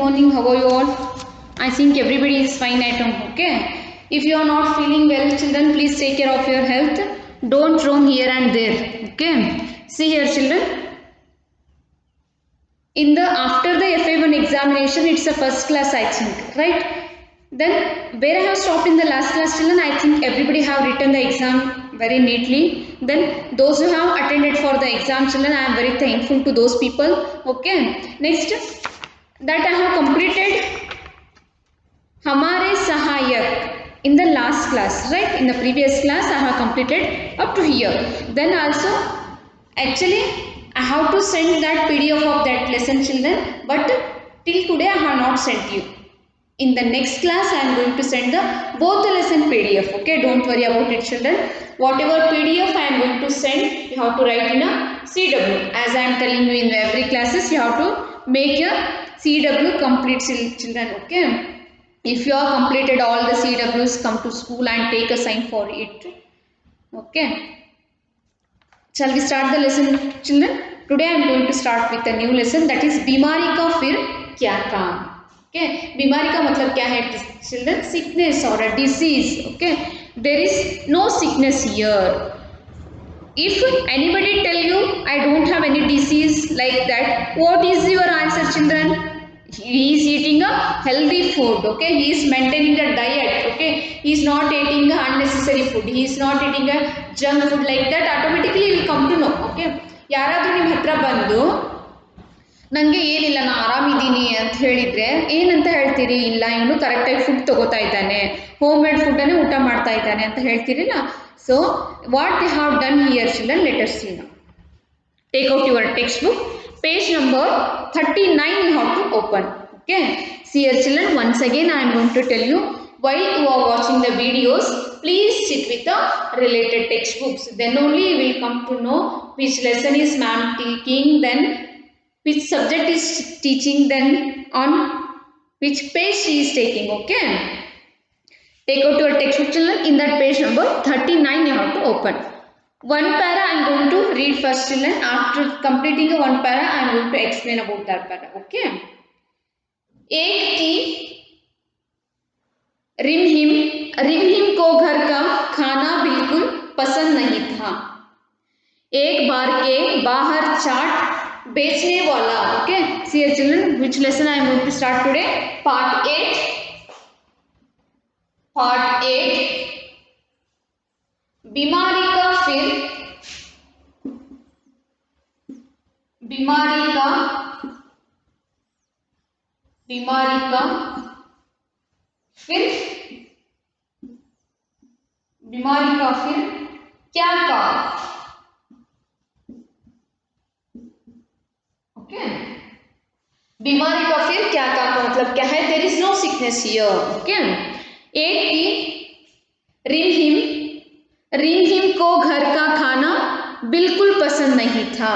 morning. How are you all? I think everybody is fine at home. Okay. If you are not feeling well, children, please take care of your health. Don't roam here and there. Okay. See here, children. In the after the FA1 examination, it's a first class, I think, right? Then where I have stopped in the last class, children, I think everybody have written the exam very neatly. Then those who have attended for the exam, children, I am very thankful to those people. Okay. Next, that I have completed Hamare Sahayak in the last class, right? In the previous class, I have completed up to here. Then also, actually, I have to send that PDF of that lesson, children, but till today I have not sent you. In the next class, I am going to send the both the lesson PDF. Okay, don't worry about it, children. Whatever PDF I am going to send, you have to write in a CW. As I am telling you in every classes, you have to make a CW complete, children. Okay. If you have completed all the CWs, come to school and take a sign for it. Okay. Shall we start the lesson, children? Today I am going to start with a new lesson, that is बीमारी का फिर क्या काम. Okay, बीमारी का मतलब क्या है, children? Sickness or a disease. Okay, there is no sickness here. If anybody tell you I don't have any disease like that, what is your answer, children? He is eating a healthy food. Okay, he is maintaining a diet. Okay, he is not eating a unnecessary food, he is not eating a junk food. Like that automatically you will come to know. Okay, ಯಾರಾದರೂ ನಿಮ್ಮ ಹತ್ರ ಬಂದು ನನಗೆ ಏನಿಲ್ಲ ನಾನು ಆರಾಮಿದ್ದೀನಿ ಅಂತ ಹೇಳಿದರೆ ಏನಂತ ಹೇಳ್ತೀರಿ? ಇಲ್ಲ, ಇವನು ಕರೆಕ್ಟಾಗಿ ಫುಡ್ ತಗೋತಾ ಇದ್ದಾನೆ, ಹೋಮ್ ಮೇಡ್ ಫುಡ್ಡನ್ನೇ ಊಟ ಮಾಡ್ತಾ ಇದ್ದಾನೆ ಅಂತ ಹೇಳ್ತೀರಿಲ್ಲ. So what they have done here, children, let us see now. Take out your textbook, page number 39 you have to open. Okay, see here, children, once again I am going to tell you, while you are watching the videos, please sit with the related textbooks. Then only you will come to know which lesson is ma'am taking, then which subject is teaching, then on which page she is taking. Okay, take out your textbook, children. In that page number 39 you have to open. One para I am going to read first, children. After completing one para, I am going to explain about that para. Okay. एक थी रिमहिम को घर का खाना बिल्कुल पसंद नहीं था. एक बार के बाहर चाट बेचने वाला. Okay. See here, children, which lesson I am going to start today? Part 8. Part 8. बीमारी का फिर क्या काम. ओके, बीमारी का फिर क्या काम का मतलब क्या है? There is no sickness here. Okay, एक थी रिमहिम को घर का खाना बिल्कुल पसंद नहीं था.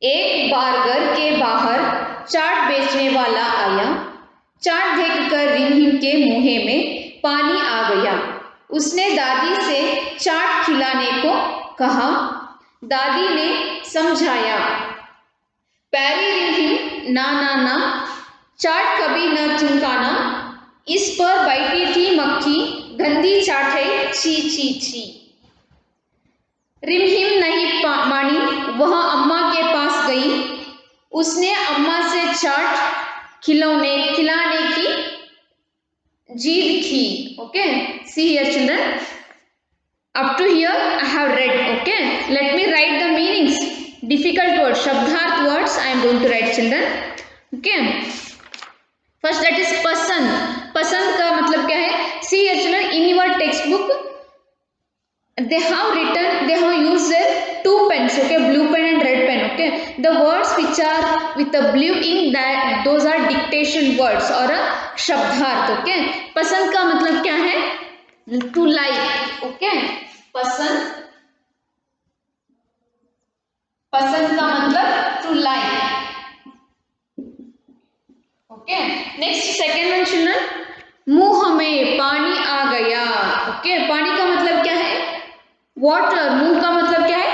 एक बार घर के बाहर चाट बेचने वाला आया. चाट देखकर रिमहिम के मुंह में पानी आ गया. उसने दादी से चाट खिलाने को कहा. दादी ने समझाया. पैरी रिमहिम, ना ना ना, चाट कभी न चुनकाना. इस पर बैठी थी मक्खी, गंदी चाट है, छी छी छी. रिमहिम नहीं मानी, वह अम्मा के पास गई. उसने अम्मा से चाट खिलाने की जिद की. Okay, see here, children, up to here I have read. Okay, let me write the meanings. Difficult words, शब्दार्थ words I am going to write, children. Okay, first that is पसंद का मतलब क्या है? See here, children, in your textbook they have used their two pens. Okay, blue pen and red pen. Okay, the words which are with the blue ink, that those are dictation words or a शब्दार्थ. Okay, पसंद का मतलब क्या है? To like. Okay, पसंद का मतलब to like. Okay, next second one, children, मुंह में पानी आ गया. Okay, पानी का मतलब क्या है? Water. मुंह का मतलब क्या है?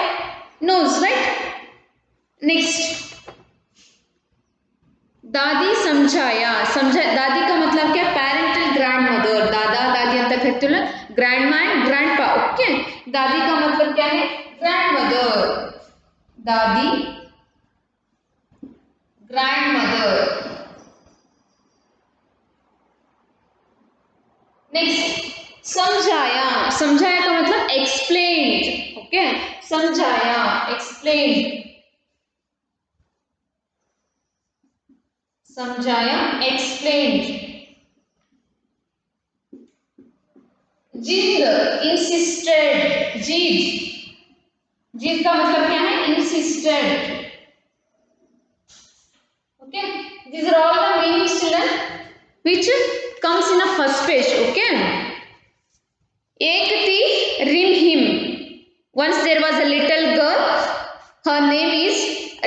Nose, right? Next, दादी समझाया, समझा, दादी का मतलब क्या, पेरेंटल ग्रैंड मदर, दादा दादी ಅಂತ ಕರಿತೀವಲ್ಲ, ग्रैंड मा एंड ग्रैंड पा, ओके। दादी का मतलब क्या है, ग्रैंड मदर, दादी ग्रैंड मदर। नेक्स्ट समझाया, समझाया का मतलब एक्सप्लेन्ड, ओके, समझाया एक्सप्लेन्ड, समझाया एक्सप्लेन्ड। जिद इंसिस्टेड, जिद, जिद का मतलब क्या है, insisted, okay. These are all the meanings children which comes in a first page, okay। एक थी Rimjhim, once there was a little girl, her name is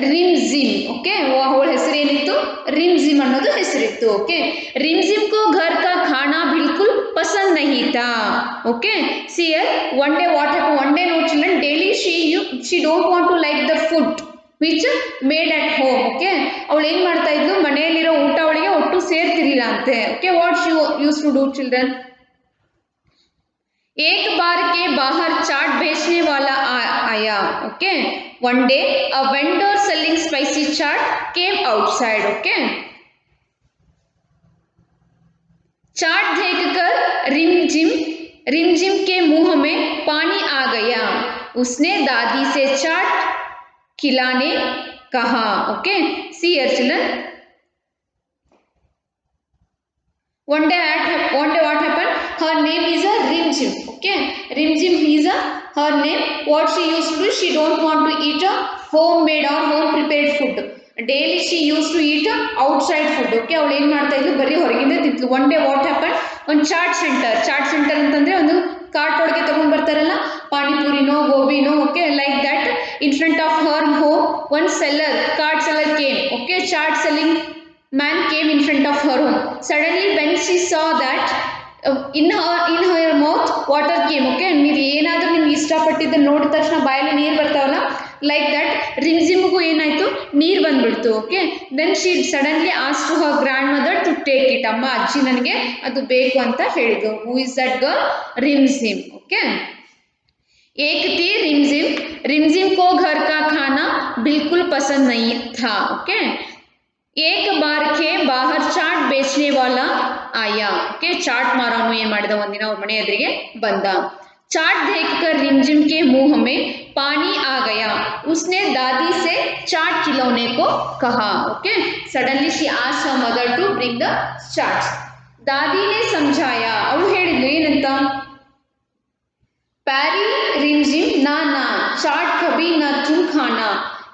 रिमझिम, ओके। वो ಅವಳ ಹೆಸರು ಏನಿತ್ತು, रिमझिम ಅನ್ನೋದು ಹೆಸರಿತ್ತು, ಓಕೆ। रिमझिम को घर का खाना बिल्कुल पसंद नहीं था, okay. see here one day what happened, one day no children, daily she don't want to like the food which made at home, okay। ಅವಳು ಏನು ಮಾಡ್ತಾ ಇದ್ಲು, ಮನೆಯಲ್ಲಿರೋ ಊಟ ಅವಳಿಗೆ ಒಟ್ಟು ಸೇರ್ತಿರ್ಲಿಲ್ಲ ಅಂತೆ, okay। what she used to do children, एक बार के बाहर चाट बेचने वाला आया, okay. One day a vendor selling spicy chaat came outside, okay. चाट देखकर रिमझिम के मुंह में पानी आ गया, उसने दादी से चाट खिलाने कहा, okay. See here children, one day what happened, her name is a रिमझिम, okay। रिमझिम is a her name, what she used to do, she don't want to eat a homemade or home prepared food, daily she used to eat outside food, okay। ಅವಳು ಏನು ಮಾಡ್ತಾ ಇದ್ಲು, ಬರೀ ಹೊರಗಿಂದ ತಿಂದ್ಲು। one day what happened, ಒಂದು chaat center ಅಂತಂದ್ರೆ ಒಂದು ಕಾರ್ಟ್ ಒಳಗೆ ತಗೊಂಡ್ ಬರ್ತಾರಲ್ಲ, ಪಾನಿಪುರಿನೋ ಗೋಬಿನೋ, okay, like that, in front of her home one seller, cart seller came, okay, chaat selling man came in front of her home. Suddenly when she saw that in her mouth water came, okay। ನೀವು ಏನಾದರೂ ನಿಮ್ಗೆ ಇಷ್ಟಪಟ್ಟಿದ್ದು ನೋಡಿದ ತಕ್ಷಣ ಬಾಯಲ್ಲಿ ನೀರು ಬರ್ತಾವಲ್ಲ, like that ರಿಮझिमಗೂ ಏನಾಯ್ತು, ನೀರು ಬಂದ್ಬಿಡ್ತು, okay. Then she suddenly ask to her grand mother to take it, ಅಮ್ಮ ಅಜ್ಜಿ ನನಗೆ ಅದು ಬೇಕು ಅಂತ ಹೇಳಿದ್ರು। Who is that girl, Rimjhim, okay. एक थी रिमझिम को घर का खाना बिल्कुल पसंद नहीं था, ओके। एक बार के बाहर चाट बेचने वाला आया, ओके। चाट ಮಾರವನು ಏನು ಮಾಡಿದ, ಒಂದಿನ ಅವ್ರ ಮನೆ ಎದುರಿಗೆ ಬಂದ। चाट देखकर रिमझिम के मुंह में पानी आ गया, उसने दादी से चाट खिलाने को कहा, okay. Suddenly she asked her mother to bring the chaats, दादी ने समझाया, ಅವಳು ಹೇಳಿದ್ಲು ಏನಂತ, पैरी रिमझिम ना ना चाट कभी न तुम खाना,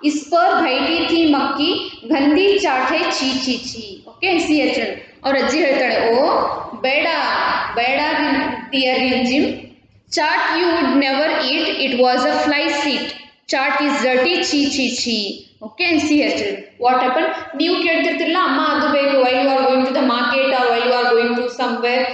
इस पर बैठी थी मक्की गंदी चाट है ची ची ची, ओके। सी एचन और अज्जी ಹೇಳ್ತಾಳೆ, ಓ ಬೇಡ ಬೇಡ ಡಿಯರ್ रिमझिम, चाट you would never eat, it was a fly seat, chaat is dirty ची ची ची, okay। सी एचन what happened, ನೀವು ಕೇಳ್ತಿರ್ತಿರಲ್ಲ, ಅಮ್ಮ ಅದು ಬೇಕು, while you are going to the market or while you are going to somewhere,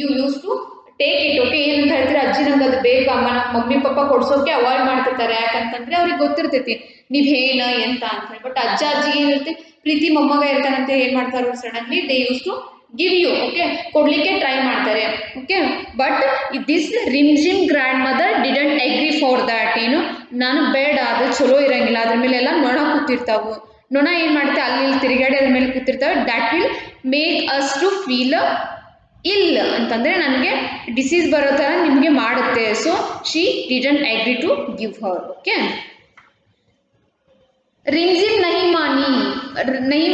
you used to take it, okay. ಏನಂತ ಹೇಳ್ತೀರಾ, ಅಜ್ಜಿ ನಂಗೆ ಅದು ಬೇಕು, ಅಮ್ಮ ಮಮ್ಮಿ ಪಪ್ಪ ಕೊಡ್ಸೋಕೆ ಅವಾಯ್ಡ್ ಮಾಡ್ತಿರ್ತಾರೆ, ಯಾಕಂತಂದ್ರೆ ಅವ್ರಿಗೆ ಗೊತ್ತಿರ್ತೈತಿ ನೀವು ಏನು ಎಂತ ಅಂತ ಹೇಳಿ, ಬಟ್ ಅಜ್ಜ ಅಜ್ಜಿಗೆ ಏನಿರುತ್ತೆ, ಪ್ರೀತಿ ಮೊಮ್ಮಗ ಇರ್ತಾನಂತೆ, ಏನು ಮಾಡ್ತಾರೆ, suddenly they use to give you, okay, ಕೊಡ್ಲಿಕ್ಕೆ ಟ್ರೈ ಮಾಡ್ತಾರೆ, okay. But this Rimjhim grand mother didn't agree for that, ಏನು ನಾನು ಬೇಡ, ಅದು ಚಲೋ ಇರಂಗಿಲ್ಲ, ಅದ್ರ ಮೇಲೆ ಎಲ್ಲ ನೊಣ ಕೂತಿರ್ತಾವು, ನೊಣ ಏನು ಮಾಡುತ್ತೆ, ಅಲ್ಲಿ ತಿರುಗಾಡಿ ಅದ್ರ ಮೇಲೆ ಕೂತಿರ್ತಾವೆ, that will make us to feel ಇಲ್ಲ ಅಂತಂದ್ರೆ ನನಗೆ ಡಿಸೀಸ್ ಬರೋ ಥರ ನಿಮಗೆ ಮಾಡುತ್ತೆ, so she didn't agree to give her, okay. Rimjhim नहीं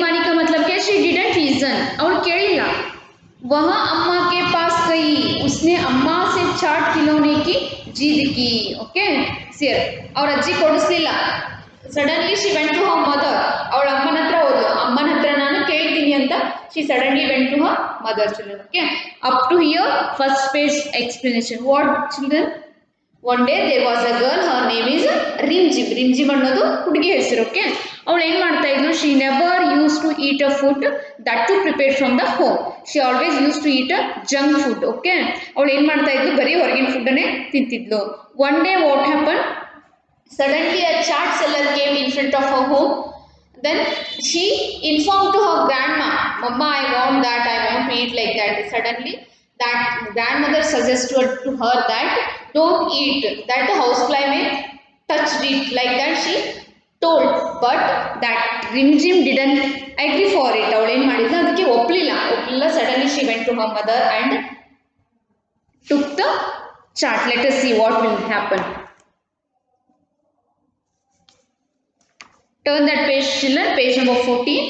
मानी का मतलब क्या, शी डिडंट लीसन, ಅವಳು ಕೇಳಿಲ್ಲ। वह अम्मा के पास गई, उसने अम्मा से चाट खिलौने की जिद की, ओके। सियर ಅವ್ರ ಅಜ್ಜಿ ಕೊಡಿಸ್ಲಿಲ್ಲ, suddenly she went to her mother, ಅವಳ ಅಮ್ಮನ ಹತ್ರ ಹೋದ್ಲು, ಅಮ್ಮನ ಹತ್ರ ನಾನು ಕೇಳ್ತೀನಿ ಅಂತ, she suddenly went to her mother children, okay. Up to here first page explanation, what children, one day there was a girl, her name is Rimjhim ಅನ್ನೋದು ಹುಡುಗಿ ಹೆಸರು, ಓಕೆ। ಅವಳು ಏನು ಮಾಡ್ತಾ ಇದ್ಲು, she never use to eat a food that to prepare from the home, she always use to eat a junk food, okay. ಅವಳು ಏನು ಮಾಡ್ತಾ ಇದ್ಲು, ಬರೀ ಹೊರಗಿನ ಫುಡ್ಡನ್ನೇ ತಿಂತಿದ್ಲು। One day what happen, suddenly a chaat seller came in front of her home, then she informed to her Mama, I want that, I want to eat like that. Suddenly that grandmother suggests to her that don't eat, that the housefly may touch it, like that she told. But that Rimjim didn't agree for it. ಅವಳು ಏನು ಮಾಡಿದ್ಲು, ಅದಕ್ಕೆ ಒಪ್ಪಲಿಲ್ಲ. Suddenly she went to her mother and took the chart. Let us see what will happen. Turn that page, children, page number 14.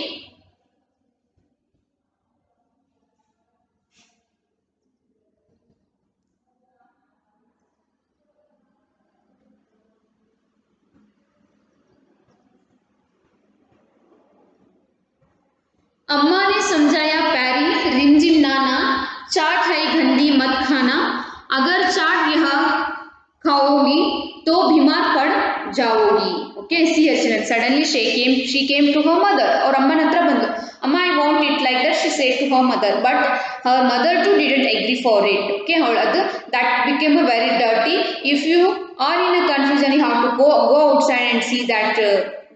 अम्मा ने समझाया पैरी रिमझिम नाना, चाट है गंदी मत खाना, अगर चाट यह खाओगी तो बीमार पड़ जाओगी. Okay, see children, suddenly she came to her mother. और अम्मा हत्र बंदु. अम्मा, I want it like that, she said to her mother, but her mother too didn't agree for it. Okay, that became a very dirty. If you are in a confusion, you have to go outside and see that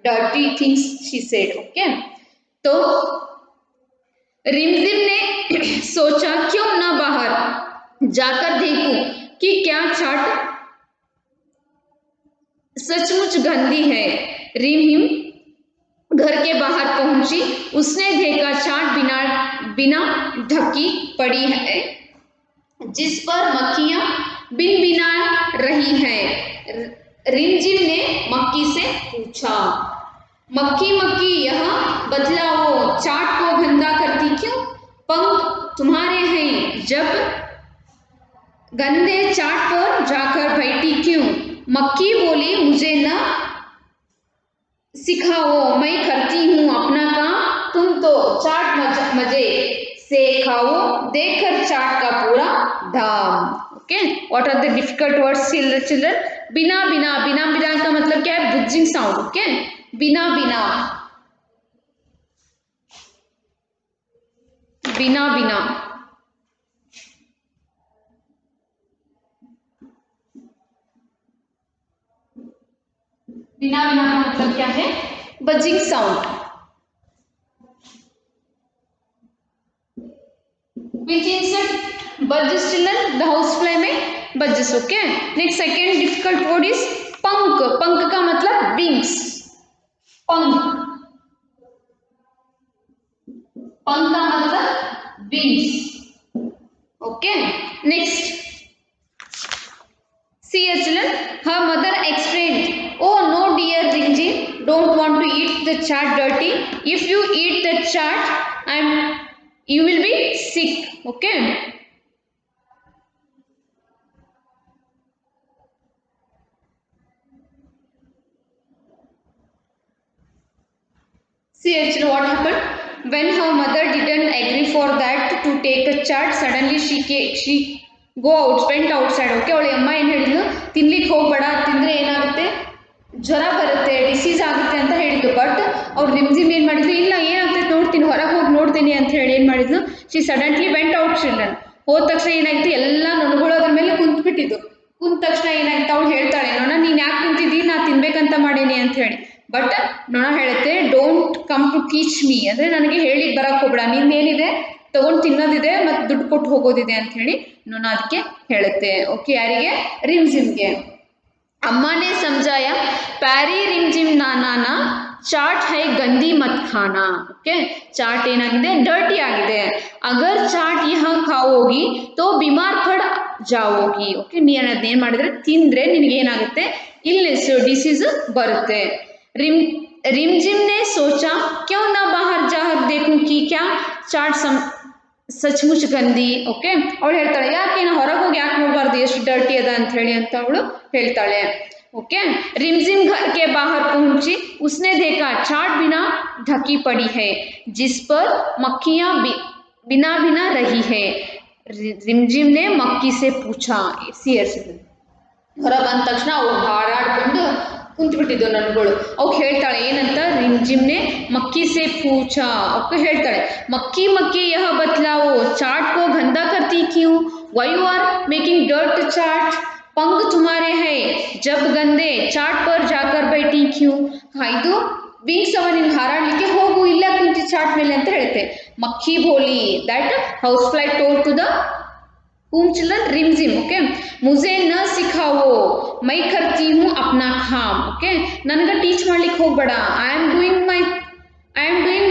dirty things she said. Okay, तो रिमझिम ने सोचा क्यों ना बाहर जाकर देखूं कि क्या चाट सचमुच गंदी है. रिमझिम घर के बाहर पहुंची. उसने देखा चाट बिना ढकी पड़ी है, जिस पर मक्खियां बिन बिना रही हैं. रिमझिम ने मक्खी से पूछा, मक्खी मक्खी यह बतलाओ, चाट को गंदा करती क्यों? पंख तुम्हारे हैं, जब गंदे चाट पर जाकर बैठी क्यों? मक्खी बोली, मुझे न सिखाओ, मैं करती हूँ अपना काम, तुम तो चाट मजे से खाओ, देखकर चाट का पूरा धाम. Okay, what are the difficult words children? बिना बिना. बिना बिना का मतलब क्या है? बुजिंग साउंड. ओके, बिना बिना, बिना बिना. बिना बिना का मतलब क्या है? Buzzing sound. Which insect budges children? The housefly में budges. Okay. Next second difficult word is पंख. पंख का मतलब wings. पंख. पंख का मतलब wings. Okay. Next. See children. Her mother explained. Oh no dear Rimjim, don't want to eat the chaat dirty. If you eat the chaat, you will be sick. Okay. See actually what happened? When her mother didn't agree for that to take a chaat, suddenly she went outside. Okay, ಅವಳ ಅಮ್ಮ ಏನು ಹೇಳಿದ್ಲು, ತಿನ್ಲಿಕ್ಕೆ ಹೋಗಬೇಡ, ತಿಂದ್ರೆ ಏನಾಗುತ್ತೆ, ಜ್ವರ ಬರುತ್ತೆ, ಡಿಸೀಸ್ ಆಗುತ್ತೆ ಅಂತ ಹೇಳಿದ್ದು. ಬಟ್ ಅವ್ರು ರಿಮ್ಜಿಮ್ ಏನು ಮಾಡಿದ್ರು, ಇಲ್ಲ ಏನಾಗ್ತೈತೆ ನೋಡ್ತೀನಿ, ಹೊರಗೆ ಹೋಗಿ ನೋಡ್ತೀನಿ ಅಂತ ಹೇಳಿ ಏನು ಮಾಡಿದ್ಲು, she suddenly went out children. ಹೋದ ತಕ್ಷಣ ಏನಾಗಿತ್ತು, ಎಲ್ಲ ನೊಣಗಳು ಅದ್ರ ಮೇಲೆ ಕುಂತ್ಬಿಟ್ಟಿದ್ದು. ಕುಂತ ತಕ್ಷಣ ಏನಾಗಿತ್ತು, ಅವಳು ಹೇಳ್ತಾಳೆ, ನೊಣ ನೀನು ಯಾಕೆ ಕುಂತಿದ್ದಿ, ನಾ ತಿನ್ಬೇಕಂತ ಮಾಡೀನಿ ಅಂತ ಹೇಳಿ. ಬಟ್ ನೊಣ ಹೇಳುತ್ತೆ, don't come to teach me, ಅಂದರೆ ನನಗೆ ಹೇಳಿಕ್ಕೆ ಬರಕ್ಕೆ ಹೋಗ್ಬೇಡ, ನಿಂದೇನಿದೆ ತಗೊಂಡು ತಿನ್ನೋದಿದೆ ಮತ್ತು ದುಡ್ಡು ಕೊಟ್ಟು ಹೋಗೋದಿದೆ ಅಂತ ಹೇಳಿ ನೊಣ ಅದಕ್ಕೆ ಹೇಳುತ್ತೆ. ಓಕೆ, ಯಾರಿಗೆ? ರಿಮ್ಜಿಮ್ಗೆ. अम्मा ने समझाया पैरी रिमझिम नाना, चाट है गंदी मत खाना. ओके, चाट ಏನಾಗಿದೆ, ಡರ್ಟಿ ಆಗಿದೆ. ಅಗರ್ ಚಾಟ್ ಯಹ ಖಾओगी तो बीमार पड़ जाओगी. ಓಕೆ, ನೀನು ಅದನ್ನೇನು ಮಾಡಿದ್ರೆ ತಿಂದರೆ ನಿನಗೇನಾಗುತ್ತೆ, ಇಲ್ನೆಸ್, ಡಿಸೀಸ್ ಬರುತ್ತೆ. रिमझिम ने सोचा क्यों ना बाहर जाकर देखूं कि क्या चाट सचमुच गंदी. ಓಕೆ, ಅವಳು ಹೇಳ್ತಾಳೆ, ಯಾಕೆ ನಾ ಹೊರಗೆ ಹೋಗಿ ಯಾಕೆ ನೋಡಬಾರ್ದು, ಎಷ್ಟು ಡರ್ಟಿ ಅದ ಅಂತ ಹೇಳಿ ಅಂತ ಅವಳು ಹೇಳ್ತಾಳೆ. ओके, रिमझिम घर के बाहर पहुंची. उसने देखा चाट बिना ढकी पड़ी है, जिस पर मक्खियां बिना बिना रही है. रिमझिम ने मक्खी से पूछा. ಹೊರ ಬಂದ ತಕ್ಷಣ ಅವಳು ಹಾರಾಡ್ಕೊಂಡು ಕುಂತ್ಬಿಟ್ಟಿದ್ದು ನನ್ಗಳು. ಅವಕ್ಕೆ ಹೇಳ್ತಾಳೆ ಏನಂತ, रिमझिमने मक्खी से पूछा. ओके, ಹೇಳ್ತಾಳೆ, मक्खी मक्खी यह बतलाओ, चाट को गंदा करती क्यों? Why you are making dirt चाट? पंख तुम्हारे हैं, जब गंदे चाट पर जाकर बैठी क्यों? ಇದು ವಿಂಗ್ಸ್ ಅವ ನಿನ್ಗೆ ಹಾರಾಡ್ಲಿಕ್ಕೆ, ಹೋಗು ಇಲ್ಲ ಕುಂತಿ ಚಾಟ್ ಮೇಲೆ ಅಂತ ಹೇಳುತ್ತೆ. ಮಕ್ಕಿ ಭೋಲಿ, that house fly told to the whom children? Rimzim. Okay, मुझे न सिखाओ, मैं करती हूँ अपना काम. Okay, ನನಗೆ ಟೀಚ್ ಮಾಡ್ಲಿಕ್ಕೆ ಹೋಗ್ಬೇಡ, I am doing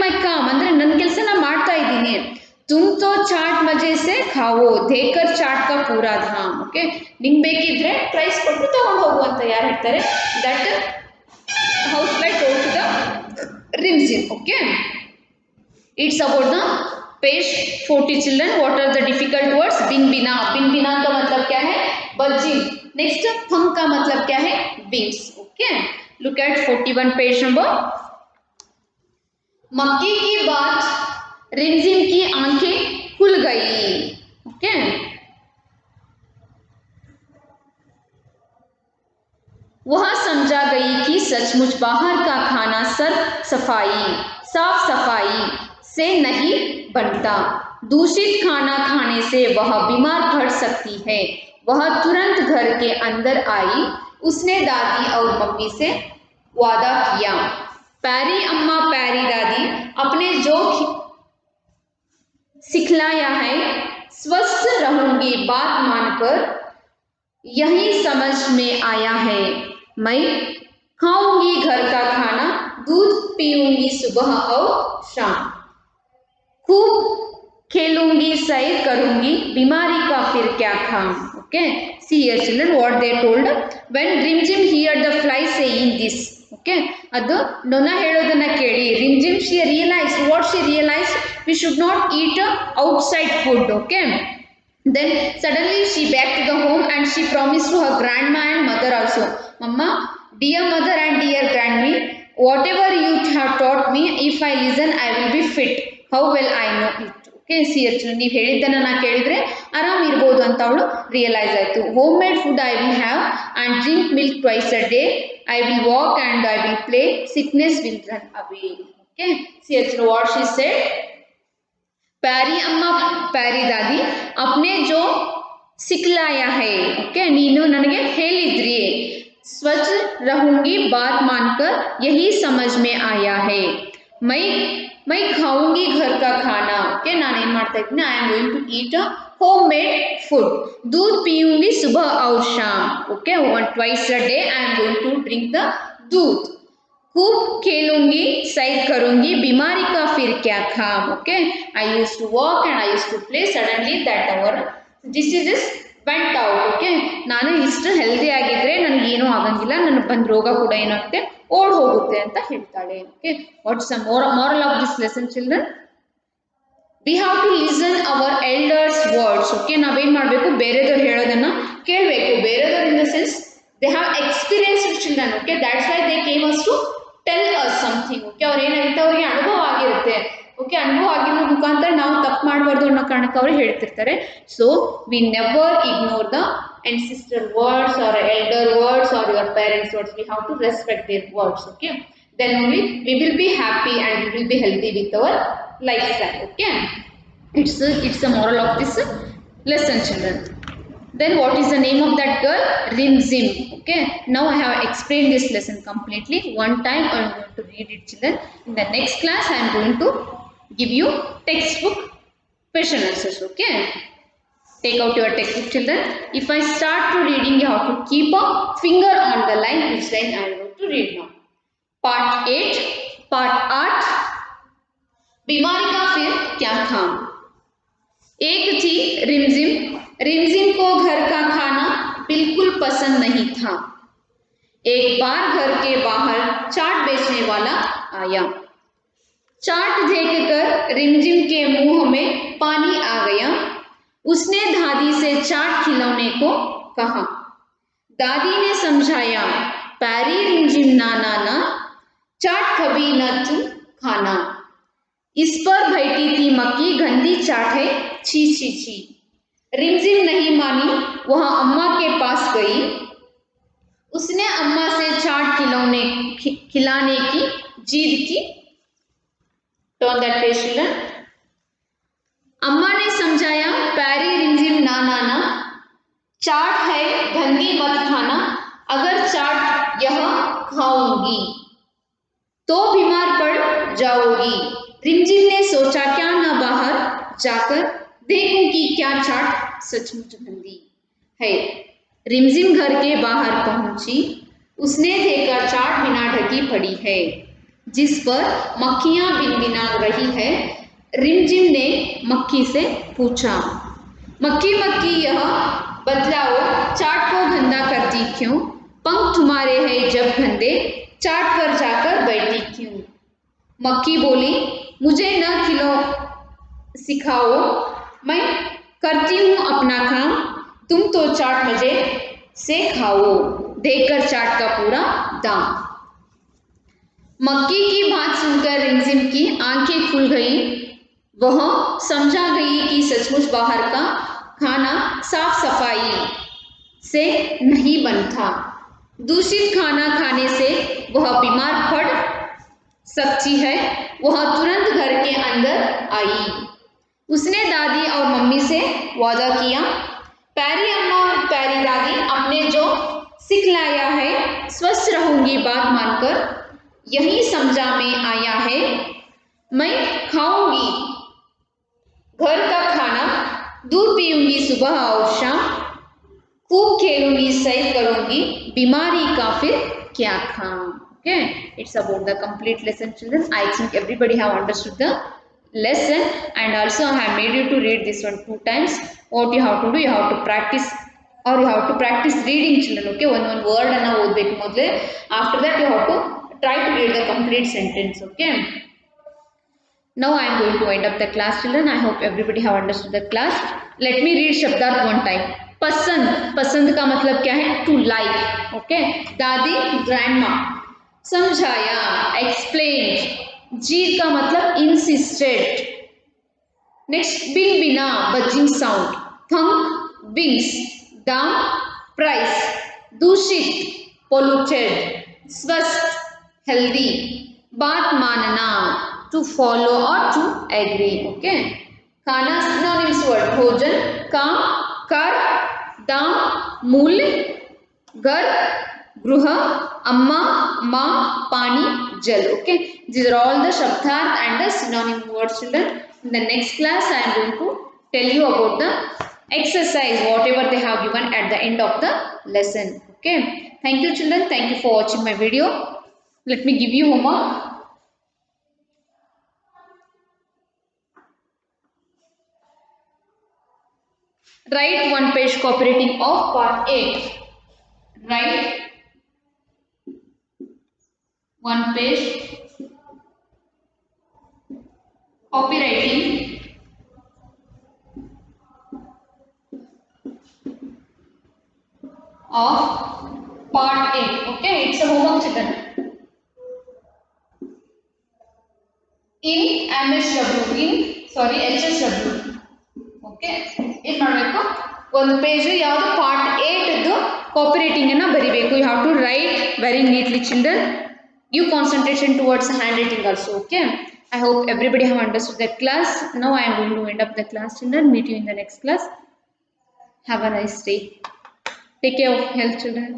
my com ಅಂದ್ರೆ ನನ್ನ ಕೆಲಸ ನಾ ಮಾಡ್ತಾ ಇದ್ದೀನಿ. ತುಮ್ ತೋ ಚಾಟ್ ಮಜೆ ಸೆ ಖಾವೋ, ದೇಕರ್ ಚಾಟ್ ಕಾ ಪೂರಾ ಧಾಮ್. ಓಕೆ, ನಿಂಗೆ ಬೇಕಿದ್ರೆ ಪ್ರೈಸ್ ಕೊಟ್ಟು ತಗೊಂಡು ಹೋಗು ಅಂತ ಯಾರು ಹೇಳ್ತಾರೆ? That house fly told to the Rimzim. Okay, it's about the page 40 children. What are the difficult words? बिन बिना का मतलब क्या है? बजिंग. नेक्स्ट हम का मतलब क्या है? wings. Okay, look at 41 page number. मक्की की बात रिमझिम की आंखें खुल गई. ओके, वह समझा गई कि सचमुच बाहर का खाना साफ सफाई से नहीं बनता. दूषित खाना खाने से वह बीमार पड़ सकती है. वह तुरंत घर के अंदर आई. उसने दादी और मम्मी से वादा किया. प्यारी अम्मा प्यारी दादी, अपने जो सिखलाया है स्वस्थ रहूंगी बात मानकर यही समझ में आया है. मैं खाऊंगी घर का खाना, दूध पीऊंगी सुबह और शाम, खूब खेलूंगी सैर करूंगी, बीमारी का फिर क्या काम. Okay, see here children what they told when Rimzim heard the fly saying this. Okay, ಅದು ನೊಣ ಹೇಳೋದನ್ನ ಕೇಳಿ Rimzim she realized we should not eat outside food. Okay, then suddenly she back to the home and she promised to her grandma and mother also. Mama, dear mother and dear grandme, whatever you have taught me, if I listen I will be fit. How will I know it? Okay, see actually ನೀವು ಹೇಳಿದ್ದನ್ನ ನಾ ಕೇಳಿದ್ರೆ ಆರಾಮ್ ಇರಬಹುದು ಅಂತ ಅವಳು realise ಆಯ್ತು. Home made food I will have and drink milk twice a day, I will walk and I will play, sickness will run away. Okay, see actually what she said. प्यारी अम्मा प्यारी दादी, अपने जो सिखलाया है. ओके, नीनु ನನಗೆ ಹೇಳಿದ್ರಿ. स्वच्छ रहूंगी बात मानकर यही समझ में आया है. मैं खाऊंगी घर का खाना. ओके, ನಾನು ಏನು ಮಾಡ್ತಾ ಇದ್ದೀನಿ? I am going to eat home made food. दूध पीऊंगी सुबह और शाम. Okay, twice a day I am going to drink the दूध. खूब खेलूंगी सैर करूंगी, बीमारी का फिर क्या काम. Okay, I use to walk and I use to play. Suddenly that our diseases went out. Okay, ನಾನು ಇಷ್ಟು ಹೆಲ್ದಿ ಆಗಿದ್ರೆ ನನಗೇನೂ ಆಗಂಗಿಲ್ಲ, ನನಗೆ ಬಂದ ರೋಗ ಕೂಡ ಏನಾಗುತ್ತೆ ಓಡ್ ಹೋಗುತ್ತೆ ಅಂತ ಹೇಳ್ತಾಳೆ. Okay, what's the moral of this lesson children? we have to listen our elders words. Okay, ನಾವೇನ್ ಮಾಡಬೇಕು? ಬೇರೆದವ್ರು ಹೇಳೋದನ್ನ ಕೇಳಬೇಕು. ಬೇರೆದವ್ರು in the sense they have experienced children. Okay, that's why they came us to tell us something. Okay, ಅವ್ರು ಏನಾಗುತ್ತೆ, ಅವರಿಗೆ ಅನುಭವ ಆಗಿರುತ್ತೆ. ಓಕೆ, ಅನುಭವ ಆಗಿರೋ ಮುಖಾಂತರ ನಾವು ತಪ್ಪು ಮಾಡಬಾರ್ದು ಅನ್ನೋ ಕಾರಣಕ್ಕೆ ಅವರು ಹೇಳ್ತಿರ್ತಾರೆ. So we never ignore the ancestor words or elder words or your parents words. We have to respect their words. Okay, then only we will be happy and we will be healthy with our lifestyle. Okay, it's the moral of this lesson children. Then what is the name of that girl? Rimzim. Okay, now I have explained this lesson completely. One time I am going to read it children. In the next class I am going to give you textbook question answers. Okay, take out your textbook children. If I start to reading, you have to keep a finger on the line which line I am going to read now. Part 8, part 8, बीमारी का फिर क्या काम. एक थी रिमझिम को घर का खाना बिल्कुल पसंद नहीं था. एक बार घर के बाहर चाट बेचने वाला आया. चाट देखकर रिमझिम के मुंह में पानी आ गया. उसने दादी से चाट खिलाने को कहा. दादी ने समझाया, प्यारी रिमझिम ना, चाट कभी न तुम खाना. इस पर बैठी थी मक्की, गंदी चाट है, छी छी छी. रिमझिम नहीं मानी, वह अम्मा के पास गई. उसने अम्मा से चाट खिलाने की जिद की. Turn that page children. अम्मा ने समझाया, प्यारी रिमझिम ना, चाट है, गंदी मत खाना. अगर चाट यह खाऊंगी. तो बीमार पड़ जाओगी। रिमझिम ने सोचा क्या न बाहर जाकर देखूं कि क्या चाट सचमुच गंदी है। रिमझिम घर के बाहर पहुंची, उसने देखा चाट बिना ढकी पड़ी है, जिस पर मक्खियां भिनभिना रही है। रिमझिम ने मक्खी से पूछा, मक्खी मक्खी यह बतलाओ, चाट को गंदा करती क्यों? पंख तुम्हारे हैं जब गंदे, चाट पर जाकर बैठी क्यों? मक्खी बोली, मुझे न खिलो सिखाओ, मैं करती हूँ अपना काम, तुम तो चाट मजे से खाओ, देकर चाट का पूरा दाम। मक्खी की बात सुनकर रिमझिम की आंखें खुल गई। वह समझा गई कि सचमुच बाहर का खाना साफ सफाई से नहीं बनता। दूषित खाना खाने से वह बीमार पड़ सकती है। वह तुरंत घर के अंदर आई। उसने दादी और मम्मी से वादा किया, प्यारी अम्मा और प्यारी दादी, आपने जो सिखलाया है स्वस्थ रहूंगी बात मानकर, यही समझा में आया है। मैं खाऊंगी घर का खाना, दूध पीऊंगी सुबह और शाम, खूब खेलूंगी सैर करूंगी, बीमारी का फिर क्या खाऊं। Okay, it's about the complete lesson, children. I think everybody have understood the lesson, and also I have made you to read this one 2 times. What you have to do, you have to practice, or you have to practice reading, children. Okay, one word anna odbeku modle. After that you have to try to read the complete sentence. Okay. Now I am going to wind up the class, children. I hope everybody have understood the class. Let me read शब्दार्थ one time. पसंद, पसंद का मतलब क्या है? To like. Okay. दादी, grandma. समझाया, explained. जीत का मतलब insisted. Next, बिन बिना, buzzing sound. Thump, wings. दाम, price. दूषित, polluted. स्वस्थ, healthy. बात मानना, to follow or to agree. Okay. खाना synonyms word, भोजन, काम, कर, दाम, मूल्य, घर, गृह, अम्मा, माँ, पानी, जल. Okay. These are all the shabdarth and the synonym words, children. In the next class, I am going to tell you about the exercise, whatever they have given at the end of the lesson. Okay. Thank you, children. Thank you for watching my video. Let me give you homework. Write one page copywriting of part 8. Write one page copywriting of part 8. Okay, it's a homework, children. In HSW. Okay, ಏನು ಮಾಡಬೇಕು, ಒಂದು page ಯಾವುದು part 8 ಕಾಪರೇಟಿಂಗ್ ಅನ್ನು ಬರಿಬೇಕು. You have to write very neatly, children. Give concentration towards handwriting also. Okay, I hope everybody have understood the class. Now I am going to end up the class, children. Meet you in the next class. Have a nice day. Take care of health, children.